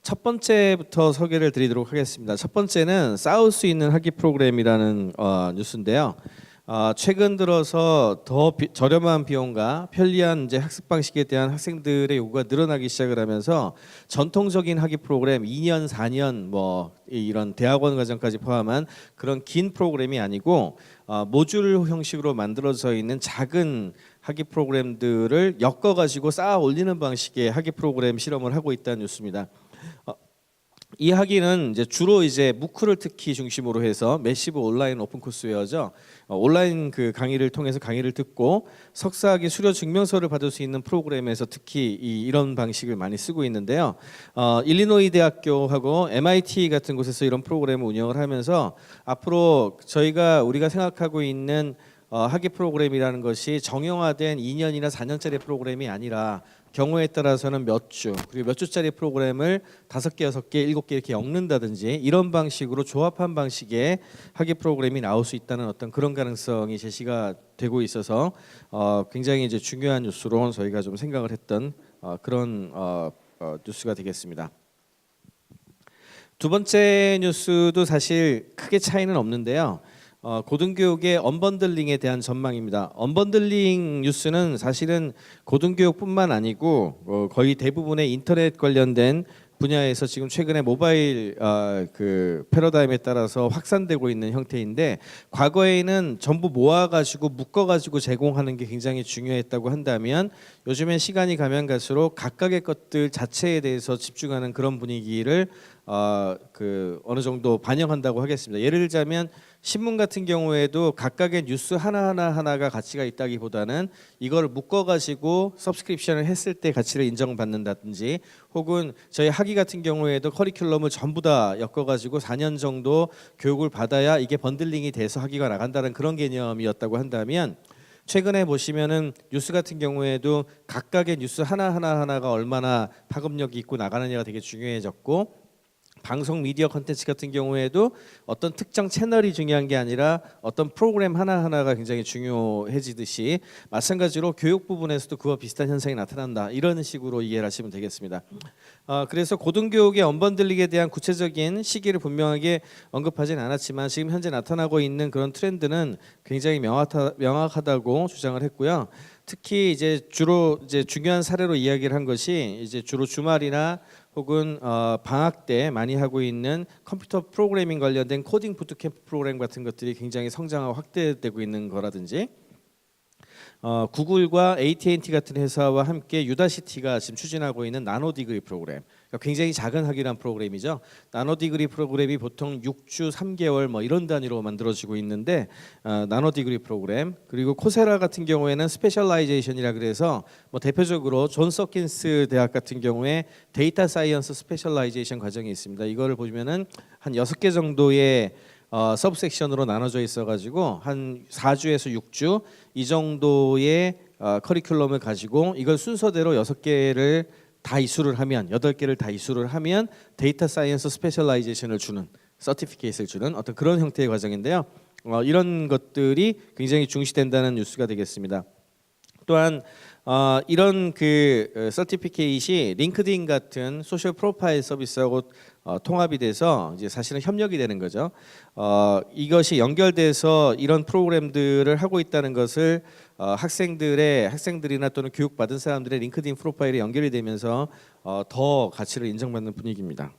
첫 번째부터 소개를 드리도록 하겠습니다. 첫 번째는 쌓을 수 있는 학위 프로그램이라는 뉴스인데요. 최근 들어서 더 저렴한 비용과 편리한 이제 학습 방식에 대한 학생들의 요구가 늘어나기 시작을 하면서 전통적인 학위 프로그램 2년, 4년 뭐 이런 대학원 과정까지 포함한 그런 긴 프로그램이 아니고 모듈 형식으로 만들어져 있는 작은 학위 프로그램들을 엮어 가지고 쌓아 올리는 방식의 학위 프로그램 실험을 하고 있다는 뉴스입니다. 이 학위는 이제 주로 이제 무크를 특히 중심으로 해서 매시브 온라인 오픈 코스웨어죠. 온라인 그 강의를 통해서 강의를 듣고 석사학위 수료 증명서를 받을 수 있는 프로그램에서 특히 이런 방식을 많이 쓰고 있는데요. 일리노이 대학교하고 MIT 같은 곳에서 이런 프로그램을 운영을 하면서 앞으로 우리가 생각하고 있는 학위 프로그램이라는 것이 정형화된 2년이나 4년짜리 프로그램이 아니라 경우에 따라서는 몇 주, 그리고 몇 주짜리 프로그램을 5개, 6개, 7개 이렇게 엮는다든지 이런 방식으로 조합한 방식의 학위 프로그램이 나올 수 있다는 어떤 그런 가능성이 제시가 되고 있어서 굉장히 이제 중요한 뉴스로 저희가 좀 생각을 했던 그런 뉴스가 되겠습니다. 두 번째 뉴스도 사실 크게 차이는 없는데요. 고등교육의 언번들링에 대한 전망입니다. 언번들링 뉴스는 사실은 고등교육뿐만 아니고 거의 대부분의 인터넷 관련된 분야에서 지금 최근에 모바일 그 패러다임에 따라서 확산되고 있는 형태인데, 과거에는 전부 모아가지고 묶어가지고 제공하는 게 굉장히 중요했다고 한다면 요즘엔 시간이 가면 갈수록 각각의 것들 자체에 대해서 집중하는 그런 분위기를 어느 정도 반영한다고 하겠습니다. 예를 들자면 신문 같은 경우에도 각각의 뉴스 하나가 가치가 있다기보다는 이걸 묶어가지고 서브스크립션을 했을 때 가치를 인정받는다든지, 혹은 저희 학위 같은 경우에도 커리큘럼을 전부 다 엮어가지고 4년 정도 교육을 받아야 이게 번들링이 돼서 학위가 나간다는 그런 개념이었다고 한다면, 최근에 보시면은 뉴스 같은 경우에도 각각의 뉴스 하나가 얼마나 파급력이 있고 나가느냐가 되게 중요해졌고, 방송 미디어 컨텐츠 같은 경우에도 어떤 특정 채널이 중요한 게 아니라 어떤 프로그램 하나가 굉장히 중요해지듯이, 마찬가지로 교육 부분에서도 그와 비슷한 현상이 나타난다, 이런 식으로 이해를 하시면 되겠습니다. 그래서 고등교육의 언번들링에 대한 구체적인 시기를 분명하게 언급하진 않았지만 지금 현재 나타나고 있는 그런 트렌드는 굉장히 명확하다고 주장을 했고요. 특히 이제 주로 이제 중요한 사례로 이야기를 한 것이 이제 주로 주말이나 혹은 방학 때 많이 하고 있는 컴퓨터 프로그래밍 관련된 코딩 부트캠프 프로그램 같은 것들이 굉장히 성장하고 확대되고 있는 거라든지, 구글과 AT&T 같은 회사와 함께 유다시티가 지금 추진하고 있는 나노 디그리 프로그램, 그러니까 굉장히 작은 학위란 프로그램이죠. 나노 디그리 프로그램이 보통 6주 3개월 뭐 이런 단위로 만들어지고 있는데, 나노 디그리 프로그램, 그리고 코세라 같은 경우에는 스페셜라이제이션이라 그래서 뭐 대표적으로 존 서킨스 대학 같은 경우에 데이터 사이언스 스페셜라이제이션 과정이 있습니다. 이거를 보시면은 한 6개 정도의 서브섹션으로 나눠져 있어가지고 한 4주에서 6주 이 정도의 커리큘럼을 가지고 이걸 순서대로 6개를 다 이수를 하면, 8개를 다 이수를 하면 데이터 사이언스 스페셜라이제이션을 주는, 서티피케이트를 주는 어떤 그런 형태의 과정인데요. 이런 것들이 굉장히 중시된다는 뉴스가 되겠습니다. 또한 이런 그 서티피케이트이 링크드인 같은 소셜 프로파일 서비스하고 통합이 돼서 이제 사실은 협력이 되는 거죠. 이것이 연결돼서 이런 프로그램들을 하고 있다는 것을 학생들이나 또는 교육받은 사람들의 링크드인 프로파일에 연결이 되면서 더 가치를 인정받는 분위기입니다.